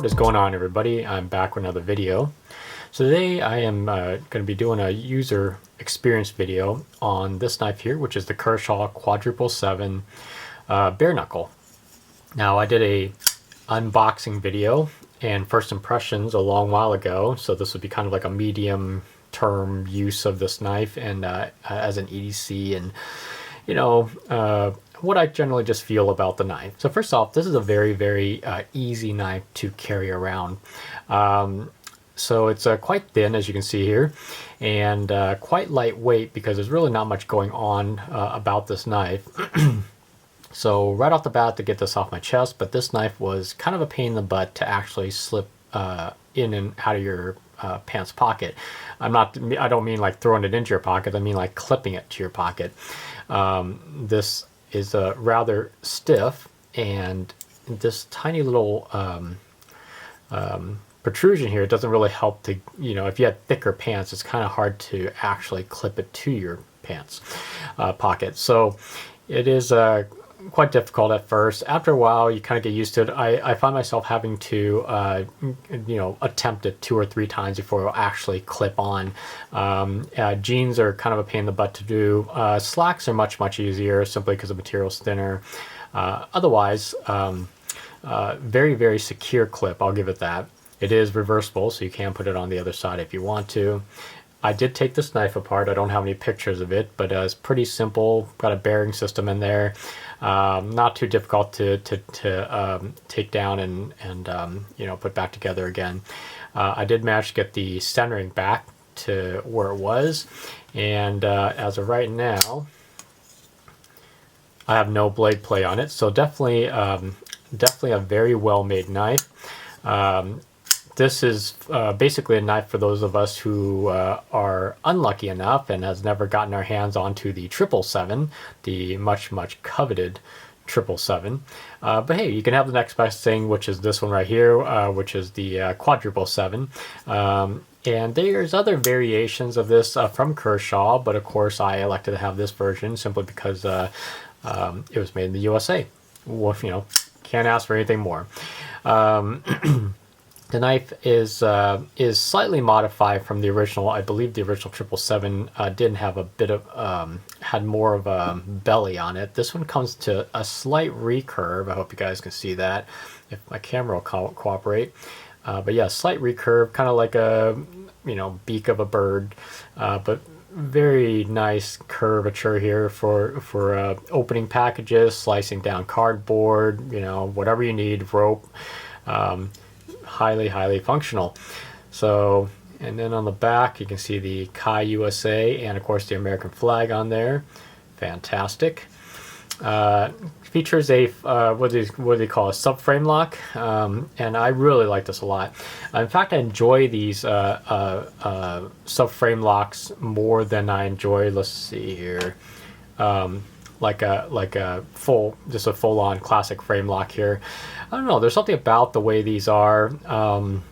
What is going on, everybody? I'm back with another video. So today I am going to be doing a user experience video on this knife here, which is the Kershaw Quadruple 7 bare knuckle. Now I did a unboxing video and first impressions a long while ago, so this would be kind of like a medium term use of this knife and as an EDC and what I generally just feel about the knife. So first off, this is a very easy knife to carry around. So it's quite thin, as you can see here, and quite lightweight because there's really not much going on about this knife. So right off the bat, to get this off my chest, but this knife was kind of a pain in the butt to actually slip in and out of your pants pocket. I don't mean like throwing it into your pocket, I mean like clipping it to your pocket. This is rather stiff, and this tiny little protrusion here doesn't really help to, if you had thicker pants, it's kind of hard to actually clip it to your pants pocket. So it is quite difficult at first. After a while, you kind of get used to it. I find myself having to, attempt it 2 or 3 times before it'll actually clip on. Jeans are kind of a pain in the butt to do. Slacks are much easier simply because the material's thinner. Otherwise, very secure clip, I'll give it that. It is reversible, so you can put it on the other side if you want to. I did take this knife apart. I don't have any pictures of it, but it's pretty simple. Got a bearing system in there. Not too difficult to take down and put back together again. I did manage to get the centering back to where it was, and as of right now, I have no blade play on it. So definitely a very well made knife. This is basically a knife for those of us who are unlucky enough and has never gotten our hands onto the 777, the much coveted 777. But hey, you can have the next best thing, which is this one right here, which is the Quadruple 7. And there's other variations of this from Kershaw, but of course I elected to have this version simply because it was made in the USA. Well, can't ask for anything more. The knife is slightly modified from the original. I believe the original 777 didn't have a bit of had more of a belly on it. This one comes to a slight recurve. I hope you guys can see that if my camera will cooperate. But yeah, slight recurve, kind of like a beak of a bird, but very nice curvature here for opening packages, slicing down cardboard, whatever you need, rope. Highly functional. So, and then on the back you can see the Kai USA and of course the American flag on there. Fantastic. Features a what do they call a subframe lock, and I really like this a lot. In fact, I enjoy these subframe locks more than I enjoy, let's see here, like a full-on classic frame lock here. I don't know, there's something about the way these are. I don't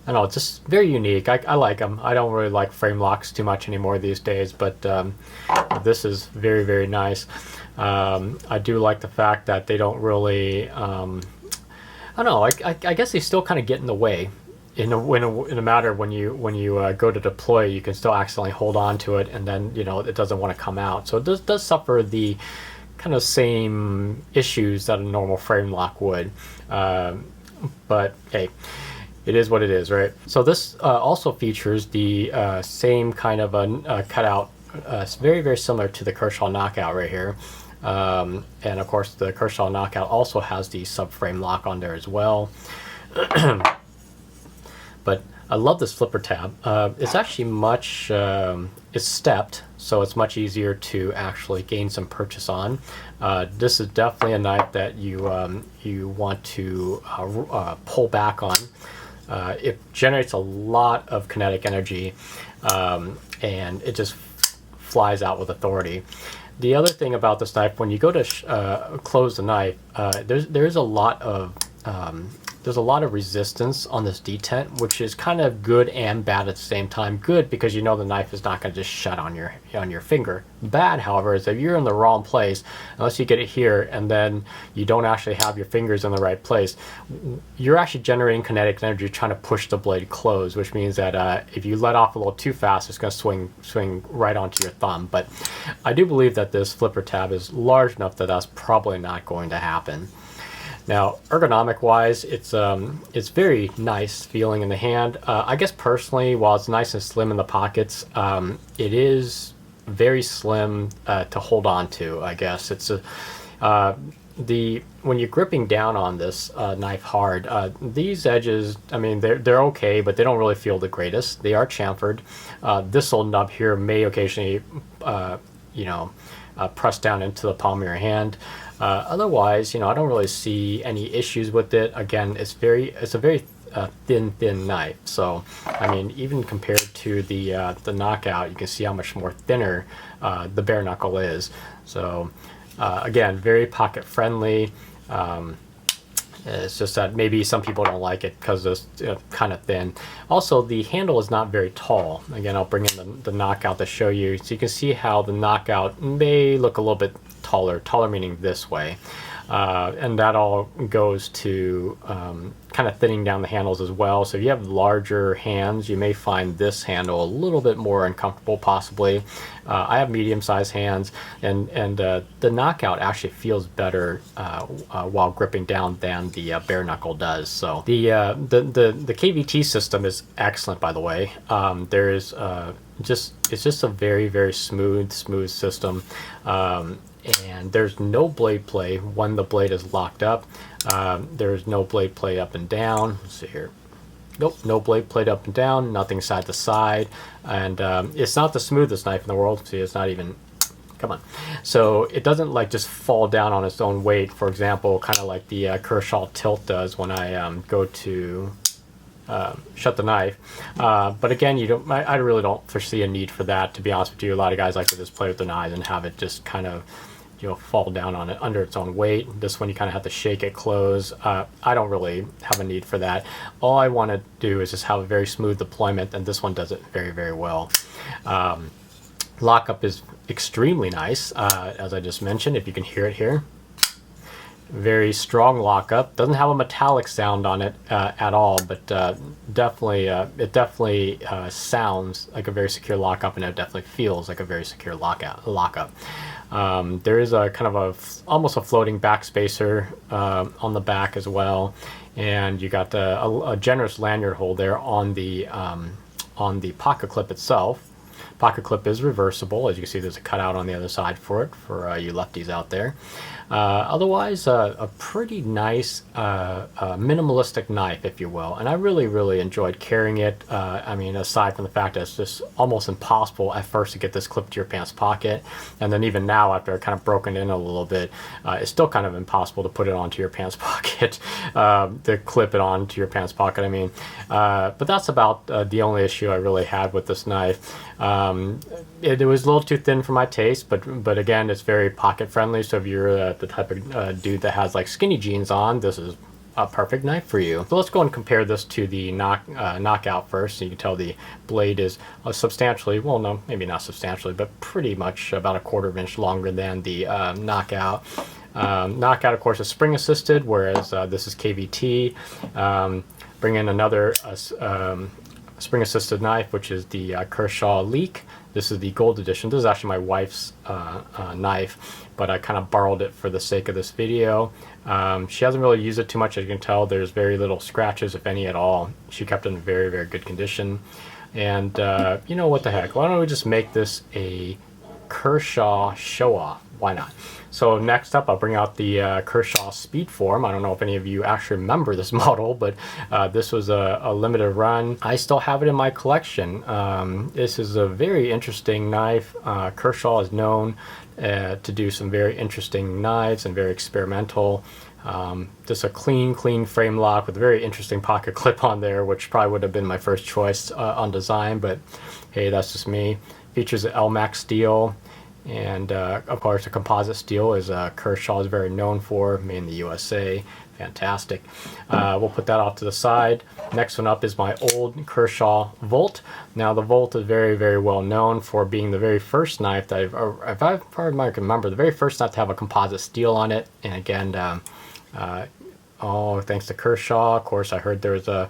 know, it's just very unique. I like them. I don't really like frame locks too much anymore these days, but this is very nice. I do like the fact that they don't really, I don't know, I guess they still kind of get in the way. In a matter when you go to deploy, you can still accidentally hold on to it, and then it doesn't want to come out. So it does suffer the kind of same issues that a normal frame lock would. But hey, it is what it is, right? So this also features the same kind of a cutout. It's very similar to the Kershaw Knockout right here. And of course the Kershaw Knockout also has the subframe lock on there as well. But I love this flipper tab. It's actually it's stepped, so it's much easier to actually gain some purchase on. This is definitely a knife that you want to pull back on. It generates a lot of kinetic energy, and it just flies out with authority. The other thing about this knife, when you go to close the knife, there's a lot of there's a lot of resistance on this detent, which is kind of good and bad at the same time. Good because you know the knife is not going to just shut on your finger. Bad, however, is if you're in the wrong place, unless you get it here and then you don't actually have your fingers in the right place, you're actually generating kinetic energy trying to push the blade close, which means that if you let off a little too fast, it's going to swing right onto your thumb. But I do believe that this flipper tab is large enough that that's probably not going to happen. Now, ergonomic wise, it's very nice feeling in the hand. I guess personally, while it's nice and slim in the pockets, it is very slim to hold on to. I guess it's when you're gripping down on this knife hard, these edges, I mean, they're okay, but they don't really feel the greatest. They are chamfered. This little nub here may occasionally, press down into the palm of your hand. Otherwise, I don't really see any issues with it. Again, it's a very thin knife. So, I mean, even compared to the Knockout, you can see how much more thinner the bare knuckle is. So, again, very pocket friendly. It's just that maybe some people don't like it because it's kind of thin. Also, the handle is not very tall. Again, I'll bring in the Knockout to show you. So you can see how the Knockout may look a little bit taller meaning this way. And that all goes to kind of thinning down the handles as well. So if you have larger hands, you may find this handle a little bit more uncomfortable possibly. I have medium-sized hands, and the Knockout actually feels better while gripping down than the bare knuckle does. So the KVT system is excellent, by the way. It's just a very smooth system. And there's no blade play when the blade is locked up. There's no blade play up and down. Let's see here. Nope, no blade play up and down, nothing side to side. And it's not the smoothest knife in the world. See, it's not even, come on. So it doesn't like just fall down on its own weight, for example, kind of like the Kershaw tilt does when I go to shut the knife. But again, I really don't foresee a need for that, to be honest with you. A lot of guys like to just play with the knives and have it just kind of fall down on it under its own weight. This one you kind of have to shake it close. I don't really have a need for that. All I want to do is just have a very smooth deployment, and this one does it very well. Lockup is extremely nice, as I just mentioned, if you can hear it here. Very strong lockup. Doesn't have a metallic sound on it at all, but it definitely sounds like a very secure lockup, and it definitely feels like a very secure lockup. There is a kind of almost a floating backspacer on the back as well, and you got a generous lanyard hole there on the pocket clip itself. Pocket clip is reversible. As you can see, there's a cutout on the other side for it, for you lefties out there. Otherwise, a pretty nice minimalistic knife, if you will, and I really enjoyed carrying it. I mean, aside from the fact that it's just almost impossible at first to get this clip to your pants pocket, and then even now, after I kind of broken in a little bit, it's still kind of impossible to put it onto your pants pocket, to clip it onto your pants pocket, I mean. But that's about the only issue I really had with this knife. It was a little too thin for my taste, but again, it's very pocket friendly, so if you're the type of dude that has like skinny jeans on, this is a perfect knife for you. So let's go and compare this to the Knockout first. So you can tell the blade is substantially, well, no, maybe not substantially, but pretty much about a 1/4 inch longer than the Knockout. Knockout, of course, is spring assisted, whereas this is KVT. Bring in another spring assisted knife, which is the Kershaw Leak. This is the gold edition. This is actually my wife's knife, but I kind of borrowed it for the sake of this video. She hasn't really used it too much, as you can tell. There's very little scratches, if any at all. She kept it in very good condition. And you know what the heck, why don't we just make this a Kershaw show-off? Why not? So next up, I'll bring out the Kershaw Speedform. I don't know if any of you actually remember this model, but this was a limited run. I still have it in my collection. This is a very interesting knife. Kershaw is known to do some very interesting knives and very experimental. Just a clean frame lock with a very interesting pocket clip on there, which probably would have been my first choice on design, but hey, that's just me. Features an LMAX steel. And of course, a composite steel is Kershaw is very known for, made in the USA. Fantastic. We'll put that off to the side. Next one up is my old Kershaw Volt. Now the Volt is very, very well known for being the very first knife that if I can remember, the very first knife to have a composite steel on it. And again, thanks to Kershaw. Of course, I heard there was a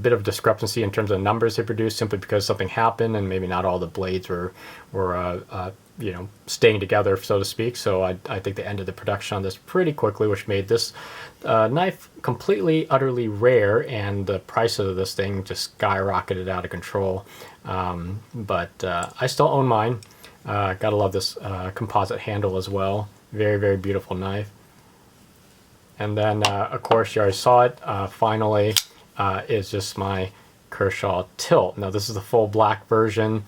bit of discrepancy in terms of numbers they produced simply because something happened and maybe not all the blades were you know, staying together, so to speak. So I think they ended the production on this pretty quickly, which made this knife completely, utterly rare, and the price of this thing just skyrocketed out of control. But I still own mine. Gotta love this composite handle as well. Very, very beautiful knife. And then, of course, you already saw it. Finally, is just my Kershaw Tilt. Now, this is the full black version,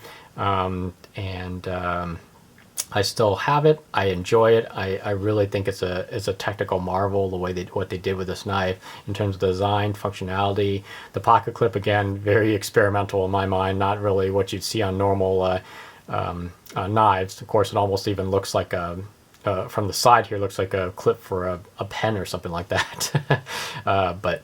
I still have it. I enjoy it. I really think it's a technical marvel the way what they did with this knife in terms of design, functionality. The pocket clip, again, very experimental in my mind. Not really what you'd see on normal knives. Of course, it almost even looks like from the side here, looks like a clip for a pen or something like that. But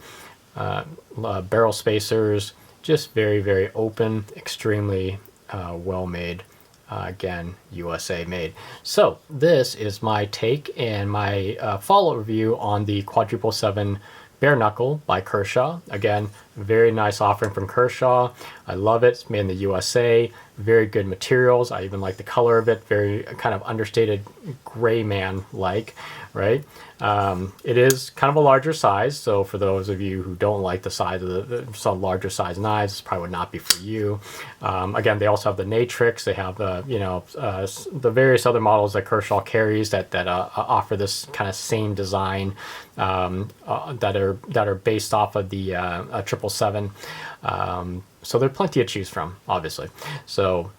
barrel spacers, just very, very open, extremely well made. Again, USA made. So this is my take and my follow-up review on the Quadruple 7 Barenuckle by Kershaw. Again, very nice offering from Kershaw. I love it. It's made in the USA. Very good materials. I even like the color of it. Very kind of understated gray man-like, right? It is kind of a larger size, so for those of you who don't like the size of some larger size knives, this probably would not be for you. Again, they also have the Natrix. They have the various other models that Kershaw carries that offer this kind of same design that are based off of the 777. So there are plenty to choose from, obviously. So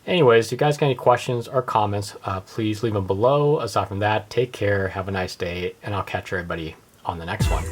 anyways, if you guys got any questions or comments, please leave them below. Aside from that, take care, have a nice day, and I'll catch everybody on the next one.